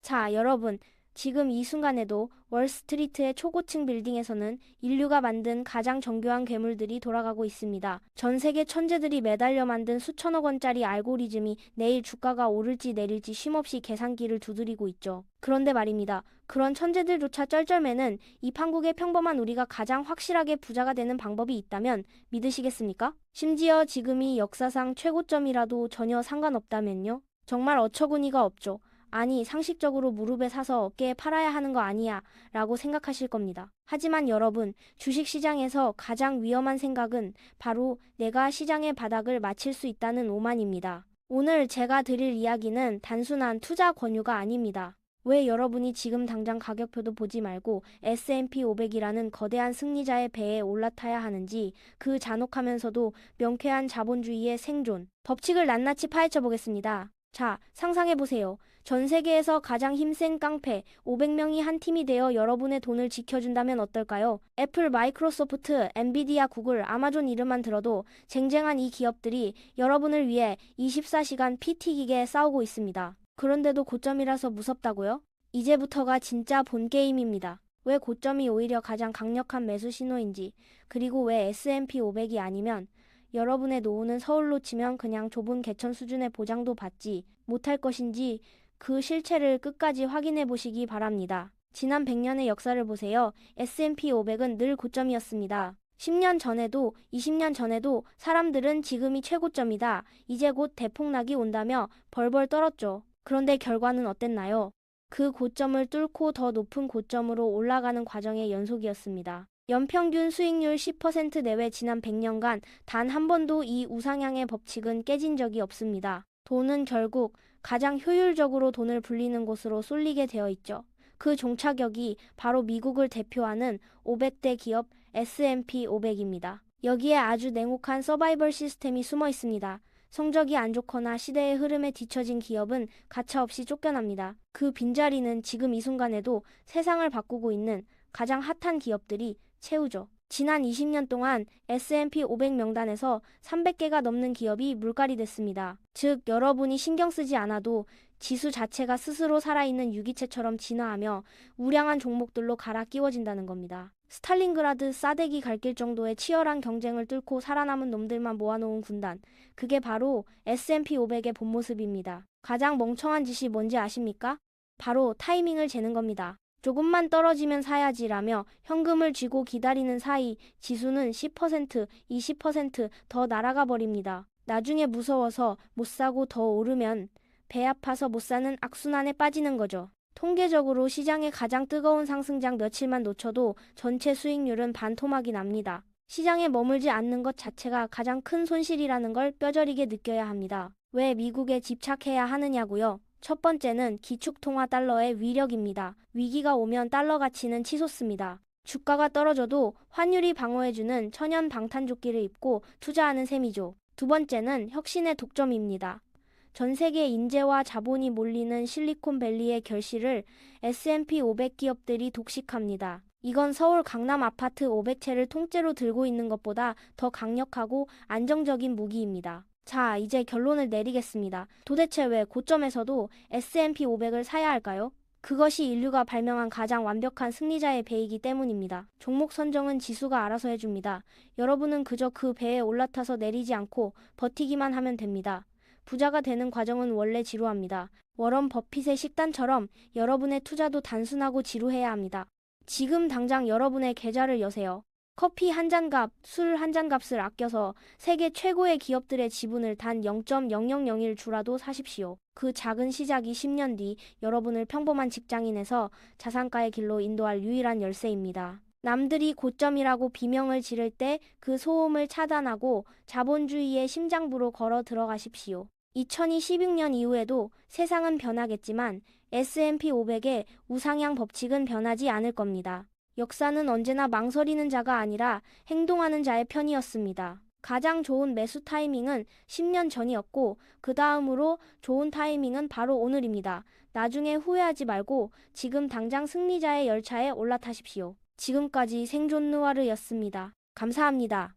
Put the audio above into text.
자, 여러분. 지금 이 순간에도 월스트리트의 초고층 빌딩에서는 인류가 만든 가장 정교한 괴물들이 돌아가고 있습니다. 전 세계 천재들이 매달려 만든 수천억 원짜리 알고리즘이 내일 주가가 오를지 내릴지 쉼없이 계산기를 두드리고 있죠. 그런데 말입니다. 그런 천재들조차 쩔쩔매는 이 판국의 평범한 우리가 가장 확실하게 부자가 되는 방법이 있다면 믿으시겠습니까? 심지어 지금이 역사상 최고점이라도 전혀 상관없다면요? 정말 어처구니가 없죠. 아니, 상식적으로 무릎에 사서 어깨에 팔아야 하는 거 아니야 라고 생각하실 겁니다. 하지만 여러분, 주식시장에서 가장 위험한 생각은 바로 내가 시장의 바닥을 맞힐 수 있다는 오만입니다. 오늘 제가 드릴 이야기는 단순한 투자 권유가 아닙니다. 왜 여러분이 지금 당장 가격표도 보지 말고 S&P 500이라는 거대한 승리자의 배에 올라타야 하는지, 그 잔혹하면서도 명쾌한 자본주의의 생존, 법칙을 낱낱이 파헤쳐 보겠습니다. 자, 상상해보세요. 전 세계에서 가장 힘센 깡패 500명이 한 팀이 되어 여러분의 돈을 지켜준다면 어떨까요? 애플, 마이크로소프트, 엔비디아, 구글, 아마존 이름만 들어도 쟁쟁한 이 기업들이 여러분을 위해 24시간 피 튀기게 싸우고 있습니다. 그런데도 고점이라서 무섭다고요? 이제부터가 진짜 본 게임입니다. 왜 고점이 오히려 가장 강력한 매수 신호인지, 그리고 왜 S&P 500이 아니면 여러분의 노후는 서울로 치면 그냥 좁은 개천 수준의 보장도 받지 못할 것인지, 그 실체를 끝까지 확인해 보시기 바랍니다. 지난 100년의 역사를 보세요. S&P 500은 늘 고점이었습니다. 10년 전에도 20년 전에도 사람들은 지금이 최고점이다, 이제 곧 대폭락이 온다며 벌벌 떨었죠. 그런데 결과는 어땠나요? 그 고점을 뚫고 더 높은 고점으로 올라가는 과정의 연속이었습니다. 연평균 수익률 10% 내외 지난 100년간 단 한 번도 이 우상향의 법칙은 깨진 적이 없습니다. 돈은 결국 가장 효율적으로 돈을 불리는 곳으로 쏠리게 되어 있죠. 그 종착역이 바로 미국을 대표하는 500대 기업 S&P 500입니다. 여기에 아주 냉혹한 서바이벌 시스템이 숨어 있습니다. 성적이 안 좋거나 시대의 흐름에 뒤처진 기업은 가차없이 쫓겨납니다. 그 빈자리는 지금 이 순간에도 세상을 바꾸고 있는 가장 핫한 기업들이 채우죠. 지난 20년 동안 S&P 500 명단에서 300개가 넘는 기업이 물갈이 됐습니다. 즉, 여러분이 신경 쓰지 않아도 지수 자체가 스스로 살아있는 유기체처럼 진화하며 우량한 종목들로 갈아 끼워진다는 겁니다. 스탈린그라드 싸대기 갈길 정도의 치열한 경쟁을 뚫고 살아남은 놈들만 모아놓은 군단, 그게 바로 S&P 500의 본 모습입니다. 가장 멍청한 짓이 뭔지 아십니까? 바로 타이밍을 재는 겁니다. 조금만 떨어지면 사야지라며 현금을 쥐고 기다리는 사이 지수는 10%, 20% 더 날아가 버립니다. 나중에 무서워서 못 사고 더 오르면 배 아파서 못 사는 악순환에 빠지는 거죠. 통계적으로 시장의 가장 뜨거운 상승장 며칠만 놓쳐도 전체 수익률은 반토막이 납니다. 시장에 머물지 않는 것 자체가 가장 큰 손실이라는 걸 뼈저리게 느껴야 합니다. 왜 미국에 집착해야 하느냐고요? 첫 번째는 기축통화 달러의 위력입니다. 위기가 오면 달러 가치는 치솟습니다. 주가가 떨어져도 환율이 방어해주는 천연 방탄조끼를 입고 투자하는 셈이죠. 두 번째는 혁신의 독점입니다. 전 세계 인재와 자본이 몰리는 실리콘밸리의 결실을 S&P 500 기업들이 독식합니다. 이건 서울 강남 아파트 500채를 통째로 들고 있는 것보다 더 강력하고 안정적인 무기입니다. 자, 이제 결론을 내리겠습니다. 도대체 왜 고점에서도 S&P 500을 사야 할까요? 그것이 인류가 발명한 가장 완벽한 승리자의 배이기 때문입니다. 종목 선정은 지수가 알아서 해줍니다. 여러분은 그저 그 배에 올라타서 내리지 않고 버티기만 하면 됩니다. 부자가 되는 과정은 원래 지루합니다. 워런 버핏의 식단처럼 여러분의 투자도 단순하고 지루해야 합니다. 지금 당장 여러분의 계좌를 여세요. 커피 한 잔 값, 술 한 잔 값을 아껴서 세계 최고의 기업들의 지분을 단 0.0001 주라도 사십시오. 그 작은 시작이 10년 뒤 여러분을 평범한 직장인에서 자산가의 길로 인도할 유일한 열쇠입니다. 남들이 고점이라고 비명을 지를 때 그 소음을 차단하고 자본주의의 심장부로 걸어 들어가십시오. 2026년 이후에도 세상은 변하겠지만 S&P 500의 우상향 법칙은 변하지 않을 겁니다. 역사는 언제나 망설이는 자가 아니라 행동하는 자의 편이었습니다. 가장 좋은 매수 타이밍은 10년 전이었고, 그 다음으로 좋은 타이밍은 바로 오늘입니다. 나중에 후회하지 말고 지금 당장 승리자의 열차에 올라타십시오. 지금까지 생존 느와르였습니다. 감사합니다.